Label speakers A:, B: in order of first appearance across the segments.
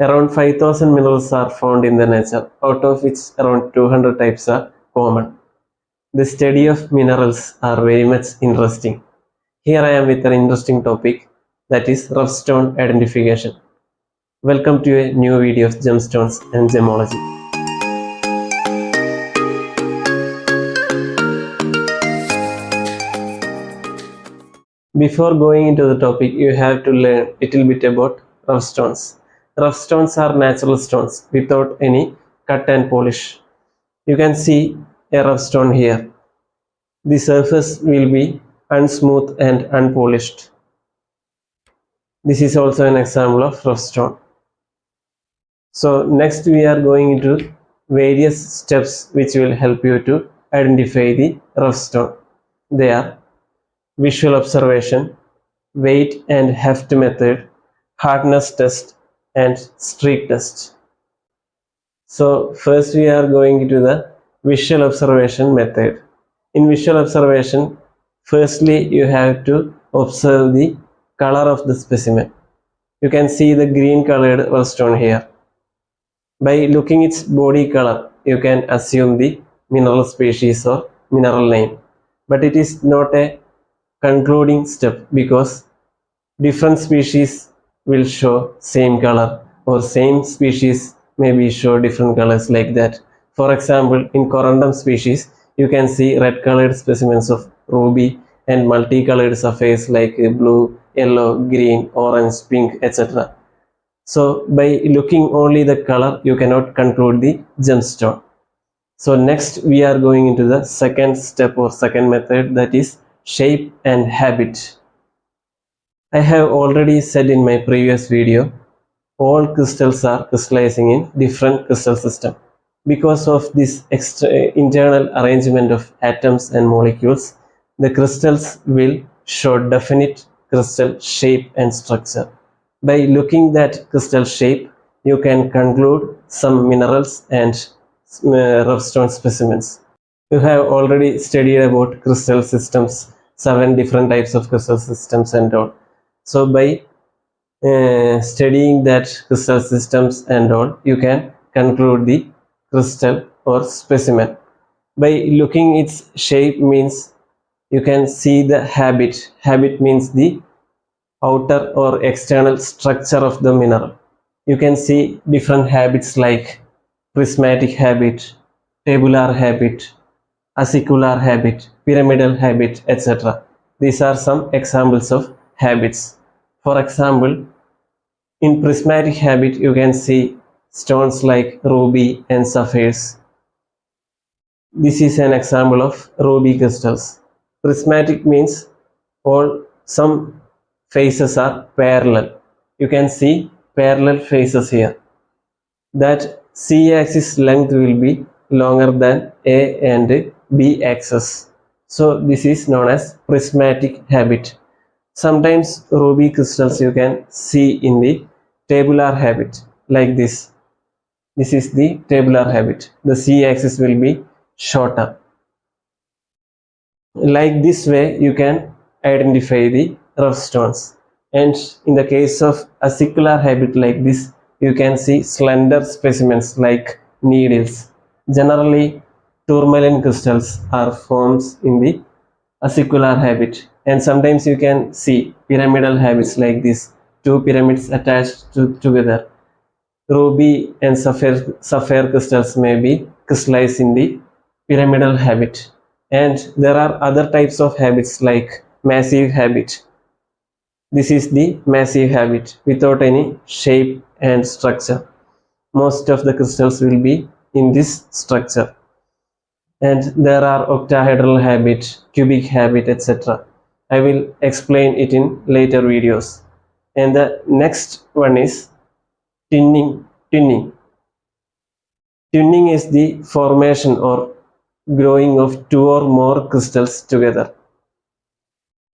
A: Around 5,000 minerals are found in the nature, out of which around 200 types are common. The study of minerals are very much interesting. Here I am with an interesting topic, that is rough stone identification. Welcome to a new video of gemstones and gemology. Before going into the topic, you have to learn a little bit about rough stones. Rough stones are natural stones without any cut and polish. You can see a rough stone here. The surface will be unsmooth and unpolished. This is also an example of rough stone. So next we are going into various steps which will help you to identify the rough stone. They are visual observation, weight and heft method, hardness test, and streak test. So first we are going into the visual observation method. In visual observation, firstly you have to observe the color of the specimen. You can see the green colored rough stone here. By looking its body color, you can assume the mineral species or mineral name. But it is not a concluding step because different species will show same color or same species maybe show different colors like that. For example, in corundum species, you can see red colored specimens of ruby and multicolored sapphires like blue, yellow, green, orange, pink, etc. So by looking only the color, you cannot conclude the gemstone. So next we are going into the second step or second method, that is shape and habit. I have already said in my previous video, all crystals are crystallizing in different crystal system. Because of this internal arrangement of atoms and molecules, the crystals will show definite crystal shape and structure. By looking at crystal shape, you can conclude some minerals and rough stone specimens. You have already studied about crystal systems, 7 different types of crystal systems and all. So by studying that crystal systems and all, you can conclude the crystal or specimen. By looking its shape means you can see the habit. Habit means the outer or external structure of the mineral. You can see different habits like prismatic habit, tabular habit, acicular habit, pyramidal habit, etc. These are some examples of habits. For example, in prismatic habit, you can see stones like ruby and sapphires. This is an example of ruby crystals. Prismatic means some faces are parallel. You can see parallel faces here. That C axis length will be longer than A and B axis. So this is known as prismatic habit. Sometimes ruby crystals you can see in the tabular habit like this. This is the tabular habit. The C axis will be shorter. Like this way you can identify the rough stones. And in the case of acicular habit like this, you can see slender specimens like needles. Generally, tourmaline crystals are forms in the acicular habit, and sometimes you can see pyramidal habits like this, two pyramids attached together. Ruby and sapphire crystals may be crystallized in the pyramidal habit, and there are other types of habits like massive habit. This is the massive habit without any shape and structure. Most of the crystals will be in this structure. And there are octahedral habit, cubic habit, etc. I will explain it in later videos. And the next one is twinning. Twinning. Twinning is the formation or growing of two or more crystals together.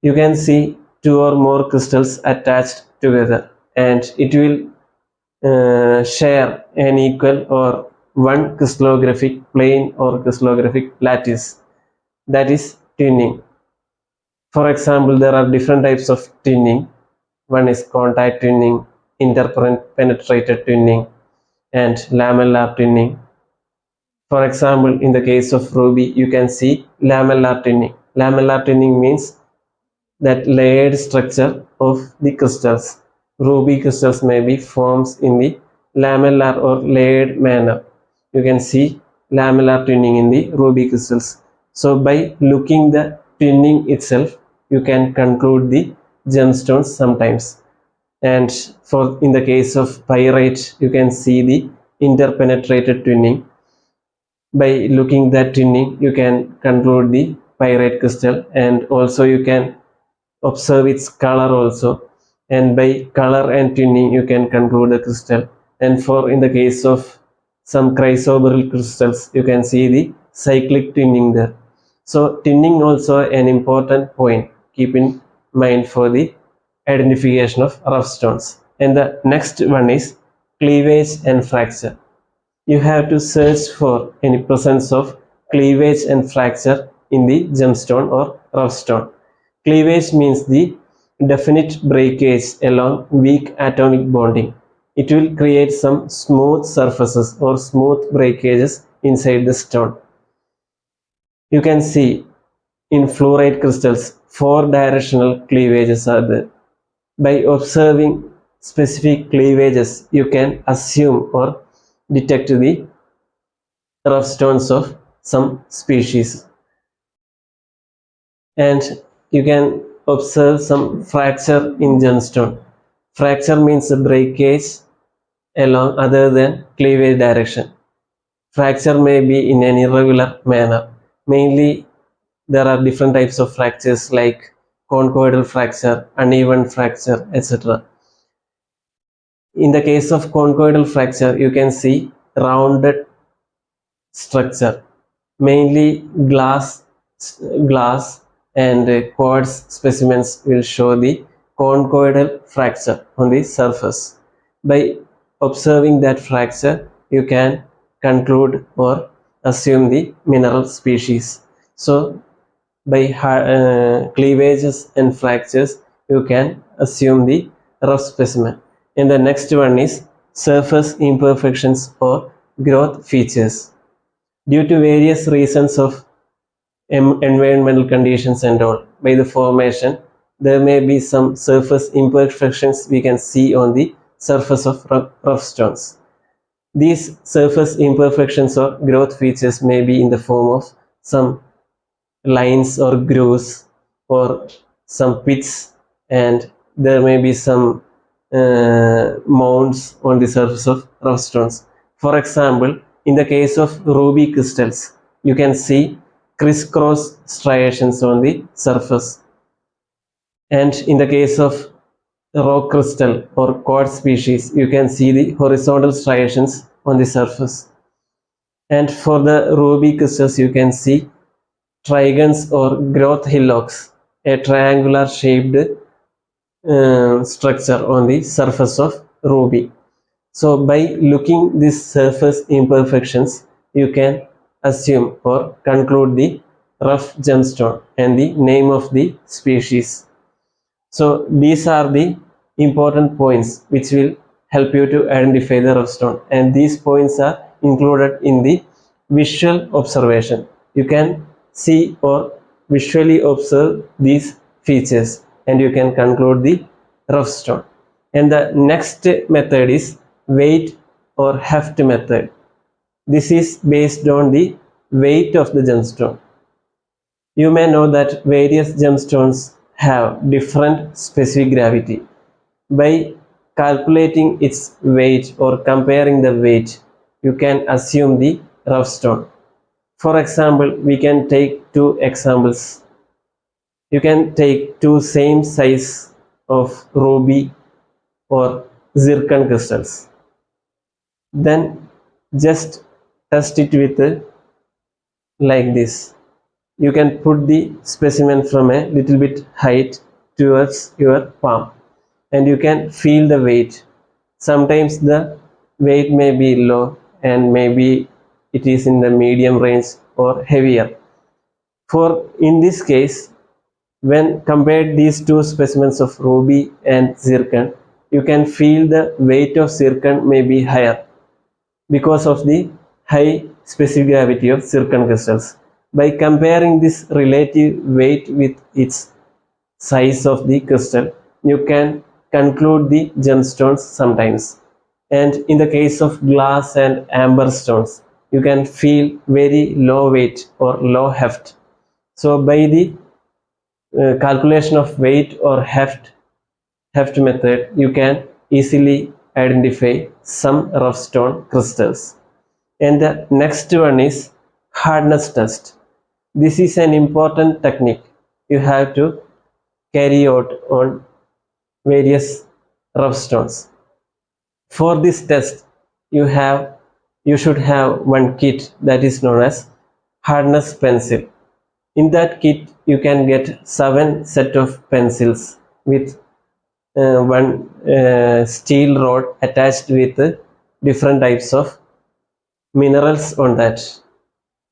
A: You can see two or more crystals attached together, and it will share an equal or one crystallographic plane or crystallographic lattice. That is twinning. For example, there are different types of twinning. One is contact twinning, interpenetrated twinning and lamellar twinning. For example, in the case of ruby, you can see lamellar twinning. Lamellar twinning means that layered structure of the crystals. Ruby crystals may be forms in the lamellar or layered manner. You can see lamellar twinning in the ruby crystals. So by looking the twinning itself, you can conclude the gemstones sometimes. And for in the case of pyrite, you can see the interpenetrated twinning. By looking that twinning, you can conclude the pyrite crystal, and also you can observe its color also, and by color and twinning you can conclude the crystal. And for in the case of some chrysoberyl crystals, you can see the cyclic twinning there. So twinning also an important point, keep in mind for the identification of rough stones. And the next one is cleavage and fracture. You have to search for any presence of cleavage and fracture in the gemstone or rough stone. Cleavage means the definite breakage along weak atomic bonding. It will create some smooth surfaces or smooth breakages inside the stone. You can see in fluorite crystals, 4 directional cleavages are there. By observing specific cleavages, you can assume or detect the rough stones of some species. And you can observe some fracture in gemstone. Fracture means a breakage along other than cleavage direction. Fracture may be in an irregular manner. Mainly there are different types of fractures like conchoidal fracture, uneven fracture, etc. In the case of conchoidal fracture, you can see rounded structure, mainly glass and quartz specimens will show the conchoidal fracture on the surface. By observing that fracture, you can conclude or assume the mineral species. So by cleavages and fractures, you can assume the rough specimen. And the next one is surface imperfections or growth features. Due to various reasons of environmental conditions and all, by the formation, there may be some surface imperfections we can see on the surface of rough stones. These surface imperfections or growth features may be in the form of some lines or grooves or some pits, and there may be some mounds on the surface of rough stones. For example, in the case of ruby crystals, you can see crisscross striations on the surface, and in the case of rock crystal or quartz species, you can see the horizontal striations on the surface. And for the ruby crystals, you can see trigons or growth hillocks, a triangular shaped structure on the surface of ruby. So by looking these surface imperfections, you can assume or conclude the rough gemstone and the name of the species. So these are the important points which will help you to identify the rough stone, and these points are included in the visual observation. You can see or visually observe these features and you can conclude the rough stone. And the next method is weight or heft method. This is based on the weight of the gemstone. You may know that various gemstones have different specific gravity. By calculating its weight or comparing the weight, you can assume the rough stone. For example, we can take two examples. You can take two same size of ruby or zircon crystals. Then just test it with like this. You can put the specimen from a little bit height towards your palm and you can feel the weight. Sometimes the weight may be low and maybe it is in the medium range or heavier. For in this case, when compared these two specimens of ruby and zircon, you can feel the weight of zircon may be higher because of the high specific gravity of zircon crystals. By comparing this relative weight with its size of the crystal, you can conclude the gemstones sometimes. And in the case of glass and amber stones, you can feel very low weight or low heft. So by the calculation of weight or heft method, you can easily identify some rough stone crystals. And the next one is hardness test. This is an important technique you have to carry out on various rough stones. For this test, you should have one kit that is known as hardness pencil. In that kit, you can get 7 set of pencils with one steel rod attached with different types of minerals on that.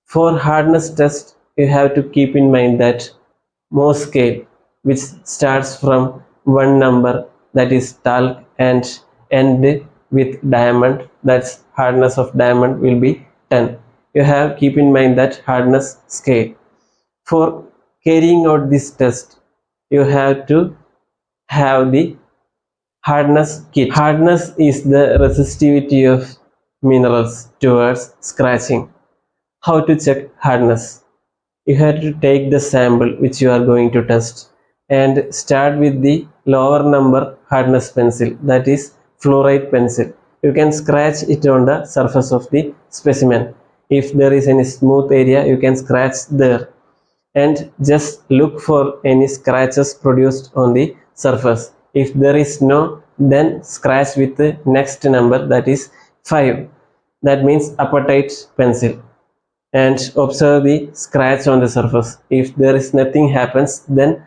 A: For hardness test, you have to keep in mind that Mohs scale, which starts from one number, that is talc, and end with diamond, that's hardness of diamond will be 10. You have keep in mind that hardness scale. For carrying out this test, you have to have the hardness kit. Hardness is the resistivity of minerals towards scratching. How to check hardness? You have to take the sample which you are going to test and start with the lower number hardness pencil, that is fluorite pencil. You can scratch it on the surface of the specimen. If there is any smooth area, you can scratch there and just look for any scratches produced on the surface. If there is no, then scratch with the next number, that is 5. That means apatite pencil, and observe the scratch on the surface. If there is nothing happens, then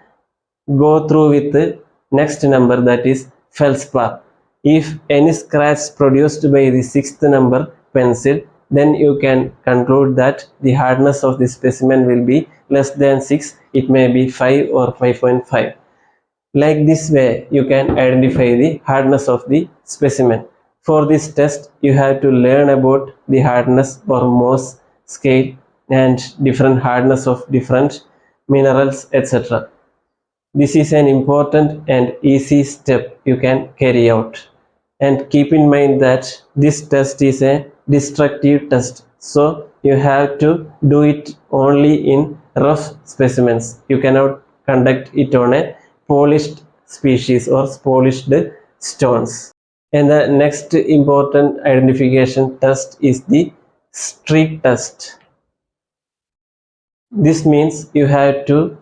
A: go through with the next number, that is feldspar. If any scratch produced by the 6th number pencil, then you can conclude that the hardness of the specimen will be less than 6. It may be 5 or 5.5. Like this way, you can identify the hardness of the specimen. For this test, you have to learn about the hardness or Mohs scale and different hardness of different minerals, etc. This is an important and easy step you can carry out. And keep in mind that this test is a destructive test, so you have to do it only in rough specimens. You cannot conduct it on a polished species or polished stones. And the next important identification test is the streak test. This means you have to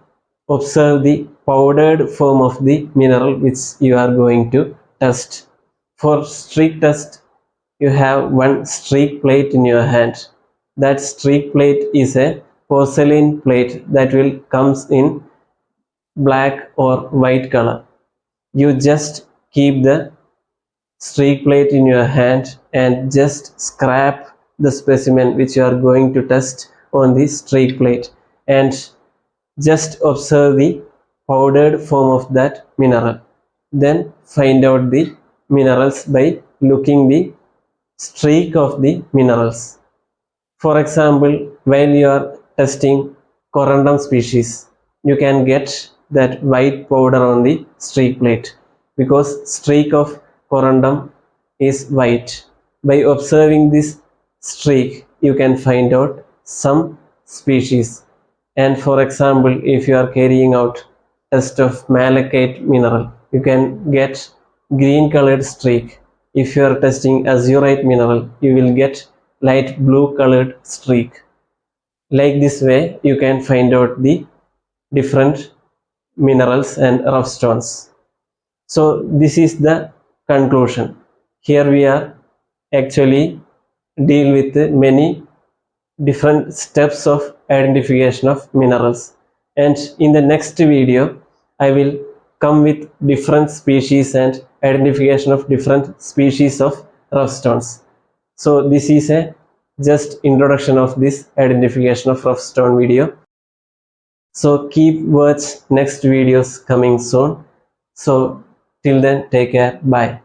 A: observe the powdered form of the mineral which you are going to test. For streak test, you have one streak plate in your hand. That streak plate is a porcelain plate that will comes in black or white color. You just keep the streak plate in your hand and just scrap the specimen which you are going to test on the streak plate, and just observe the powdered form of that mineral. Then find out the minerals by looking the streak of the minerals. For example, while you are testing corundum species, you can get that white powder on the streak plate because streak of corundum is white. By observing this streak, you can find out some species. And for example, if you are carrying out test of malachite mineral, you can get green colored streak. If you are testing azurite mineral, you will get light blue colored streak. Like this way, you can find out the different minerals and rough stones. So this is the conclusion. Here we are actually deal with many different steps of identification of minerals, and in the next video I will come with different species and identification of different species of rough stones. So this is a just introduction of this identification of rough stone video. So keep watch next videos coming soon. So Till then, take care. Bye.